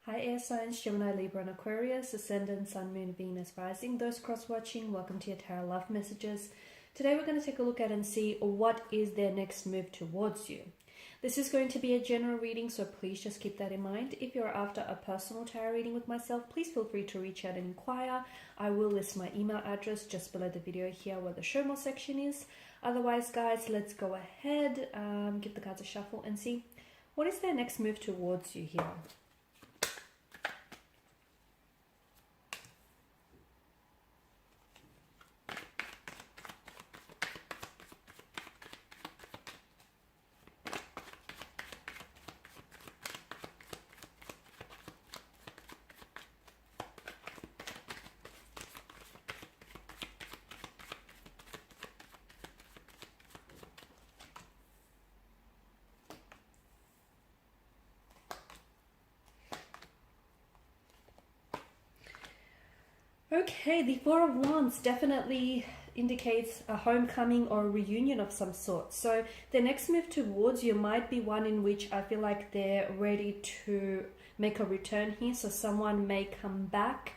Hi air signs, Gemini, Libra and Aquarius, Ascendant, Sun, Moon, Venus, Rising. Those cross-watching, welcome to your Tarot Love Messages. Today we're going to take a look at and see what is their next move towards you. This is going to be a general reading, so please just keep that in mind. If you're after a personal tarot reading with myself, please feel free to reach out and inquire. I will list my email address just below the video here where the show more section is. Otherwise, guys, let's go ahead, give the cards a shuffle and see what is their next move towards you here. Okay, the Four of Wands definitely indicates a homecoming or a reunion of some sort. So the next move towards you might be one in which I feel like they're ready to make a return here. So someone may come back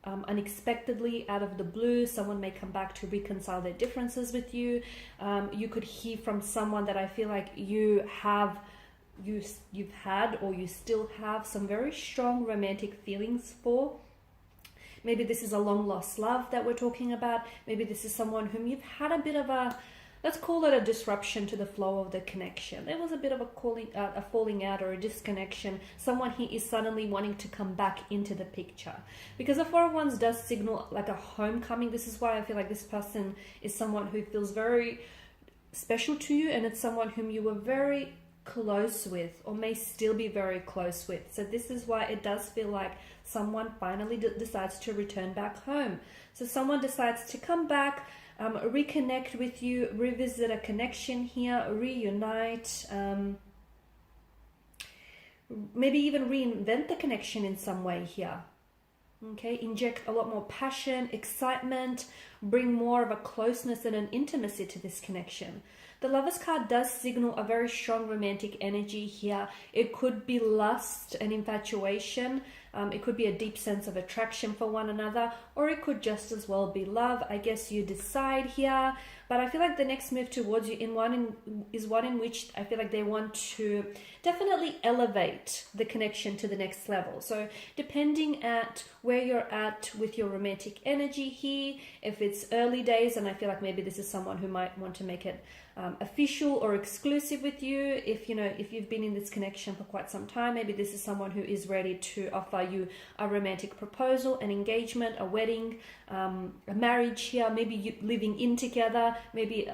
unexpectedly out of the blue. Someone may come back to reconcile their differences with you. You could hear from someone that I feel like you've had or you still have some very strong romantic feelings for. Maybe this is a long lost love that we're talking about. Maybe this is someone whom you've had a bit of a, let's call it a disruption to the flow of the connection. There was a bit of a falling out or a disconnection. Someone here is suddenly wanting to come back into the picture. Because the Four of Wands does signal like a homecoming. This is why I feel like this person is someone who feels very special to you, and it's someone whom you were very close with or may still be very close with. So this is why it does feel like someone finally decides to return back home. So someone decides to come back, reconnect with you, revisit a connection here, reunite, maybe even reinvent the connection in some way here. Okay, inject a lot more passion, excitement, bring more of a closeness and an intimacy to this connection. The Lovers card does signal a very strong romantic energy here. It could be lust and infatuation. It could be a deep sense of attraction for one another, or it could just as well be love. I guess you decide here. But I feel like the next move towards you is one in which I feel like they want to definitely elevate the connection to the next level. So depending at where you're at with your romantic energy here, if it's early days, and I feel like maybe this is someone who might want to make it official or exclusive with you. If you've been in this connection for quite some time, maybe this is someone who is ready to offer you a romantic proposal, an engagement, a wedding, a marriage here, maybe you moving in together, maybe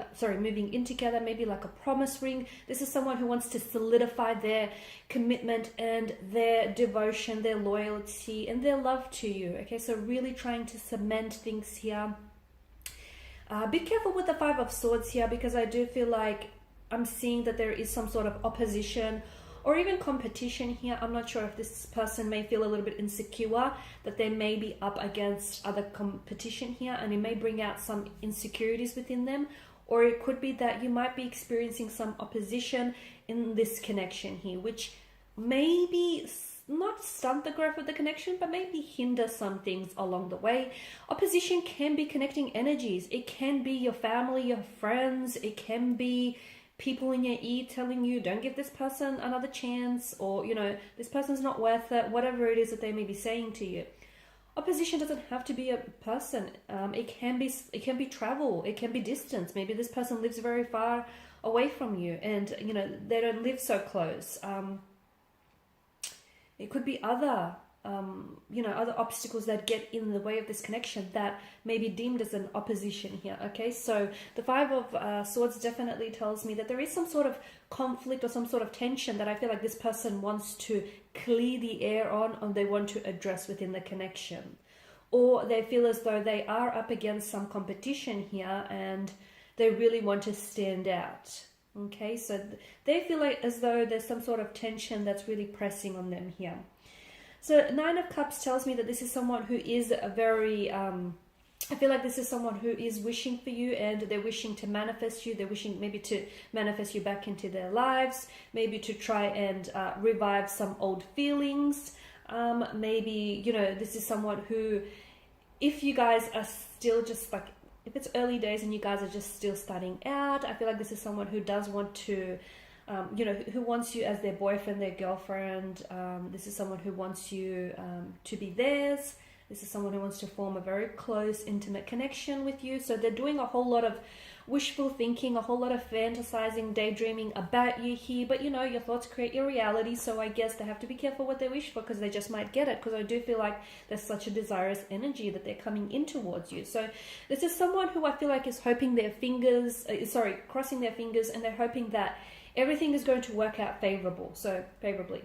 like a promise ring. This is someone who wants to solidify their commitment and their devotion, their loyalty and their love to you. Okay, so really trying to cement things here. Be careful with the Five of Swords here, because I do feel like I'm seeing that there is some sort of opposition or even competition here. I'm not sure if this person may feel a little bit insecure, that they may be up against other competition here, and it may bring out some insecurities within them. Or it could be that you might be experiencing some opposition in this connection here, which maybe not stunt the growth of the connection, but maybe hinder some things along the way. Opposition can be connecting energies. It can be your family, your friends. It can be people in your ear telling you, don't give this person another chance, or, this person's not worth it, whatever it is that they may be saying to you. Opposition doesn't have to be a person. It can be travel. It can be distance. Maybe this person lives very far away from you, and they don't live so close. It could be other obstacles that get in the way of this connection that may be deemed as an opposition here. Okay, so the Five of Swords definitely tells me that there is some sort of conflict or some sort of tension that I feel like this person wants to clear the air on, or they want to address within the connection. Or they feel as though they are up against some competition here and they really want to stand out. Okay, so they feel like as though there's some sort of tension that's really pressing on them here. So Nine of Cups tells me that this is someone who is a very I feel like this is someone who is wishing for you, and they're wishing to manifest you. They're wishing maybe to manifest you back into their lives, maybe to try and revive some old feelings. Maybe, you know, this is someone who, if you guys are still just like, if it's early days and you guys are just still starting out, I feel like this is someone who does want to, you know, who wants you as their boyfriend, their girlfriend. This is someone who wants you to be theirs. This is someone who wants to form a very close, intimate connection with you. So they're doing a whole lot of wishful thinking, a whole lot of fantasizing, daydreaming about you here. But, you know, your thoughts create your reality. So I guess they have to be careful what they wish for, because they just might get it. Because I do feel like there's such a desirous energy that they're coming in towards you. So this is someone who I feel like is hoping their fingers, crossing their fingers, and they're hoping that everything is going to work out favorably.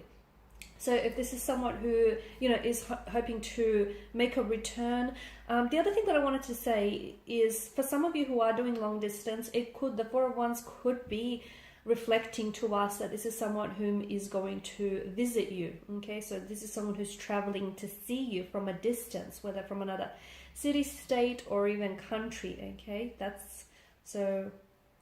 So if this is someone who, you know, is hoping to make a return, the other thing that I wanted to say is, for some of you who are doing long distance, the Four of Wands could be reflecting to us that this is someone whom is going to visit you. Okay, so this is someone who's traveling to see you from a distance, whether from another city, state, or even country. Okay, so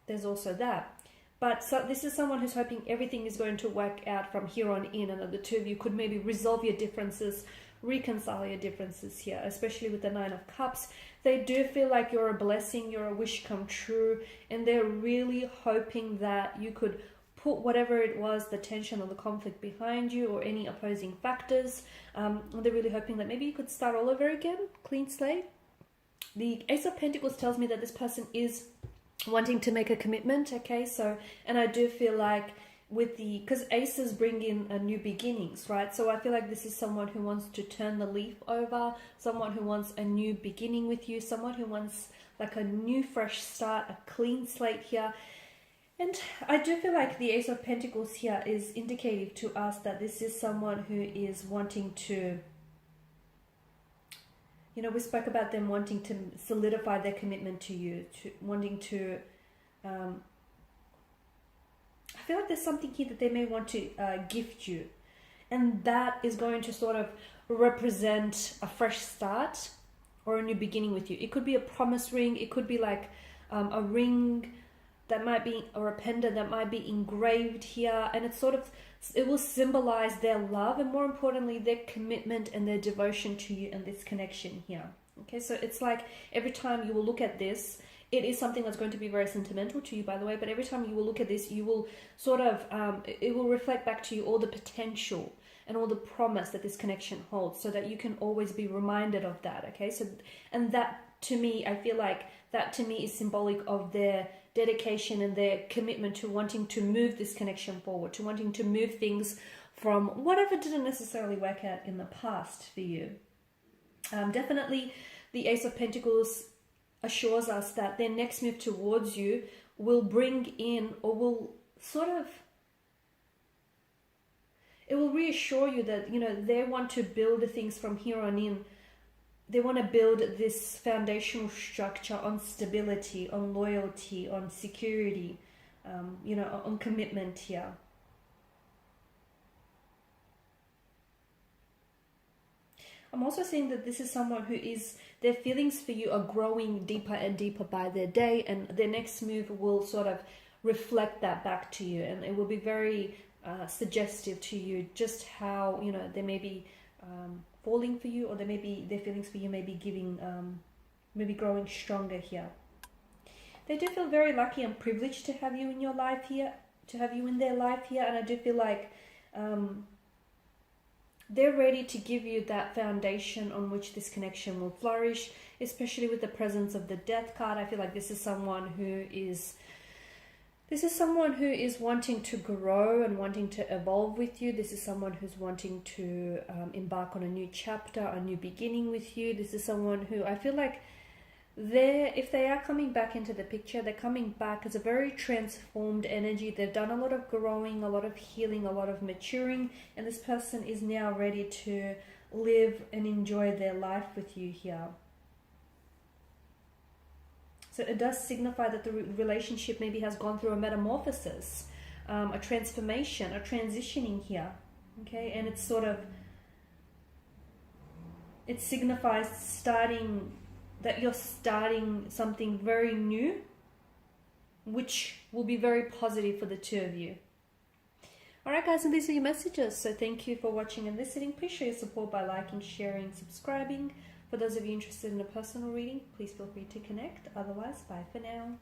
there's also that. But so this is someone who's hoping everything is going to work out from here on in, and that the two of you could maybe resolve your differences, reconcile your differences here, especially with the Nine of Cups. They do feel like you're a blessing, you're a wish come true, and they're really hoping that you could put whatever it was, the tension or the conflict behind you, or any opposing factors. They're really hoping that maybe you could start all over again, clean slate. The Ace of Pentacles tells me that this person is wanting to make a commitment. Okay, so, and I do feel like because aces bring in a new beginnings, right? So I feel like this is someone who wants to turn the leaf over, someone who wants a new beginning with you, someone who wants like a new fresh start, a clean slate here. And I do feel like the Ace of Pentacles here is indicative to us that this is someone who is wanting to, you know, we spoke about them wanting to solidify their commitment to you, wanting to, I feel like there's something here that they may want to gift you. And that is going to sort of represent a fresh start or a new beginning with you. It could be a promise ring. It could be like a ring that might be, or a pendant that might be engraved here. And it's sort of, it will symbolize their love, and more importantly, their commitment and their devotion to you and this connection here. Okay, so it's like every time you will look at this, it is something that's going to be very sentimental to you, by the way, but every time you will look at this, you will sort of, it will reflect back to you all the potential and all the promise that this connection holds, so that you can always be reminded of that. Okay, so, and that to me, I feel like that to me is symbolic of their dedication and their commitment to wanting to move this connection forward, to wanting to move things from whatever didn't necessarily work out in the past for you. Definitely the Ace of Pentacles assures us that their next move towards you will bring in, or will sort of, it will reassure you that, you know, they want to build the things from here on in. They want to build this foundational structure on stability, on loyalty, on security, you know, on commitment here. I'm also seeing that this is someone who is, their feelings for you are growing deeper and deeper by their day, and their next move will sort of reflect that back to you, and it will be very suggestive to you just how, you know, they may be falling for you, or their feelings for you may be giving, maybe growing stronger here. They do feel very lucky and privileged to have you in your life here, to have you in their life here, and I do feel like they're ready to give you that foundation on which this connection will flourish, especially with the presence of the Death card. I feel like this is someone who is wanting to grow and wanting to evolve with you. This is someone who's wanting to embark on a new chapter, a new beginning with you. This is someone who I feel like if they are coming back into the picture, they're coming back as a very transformed energy. They've done a lot of growing, a lot of healing, a lot of maturing, and this person is now ready to live and enjoy their life with you here. So it does signify that the relationship maybe has gone through a metamorphosis, a transformation, a transitioning here. Okay, and it's sort of, it signifies that you're starting something very new, which will be very positive for the two of you. Alright guys, and these are your messages. So thank you for watching and listening. Please show your support by liking, sharing, subscribing. For those of you interested in a personal reading, please feel free to connect. Otherwise, bye for now.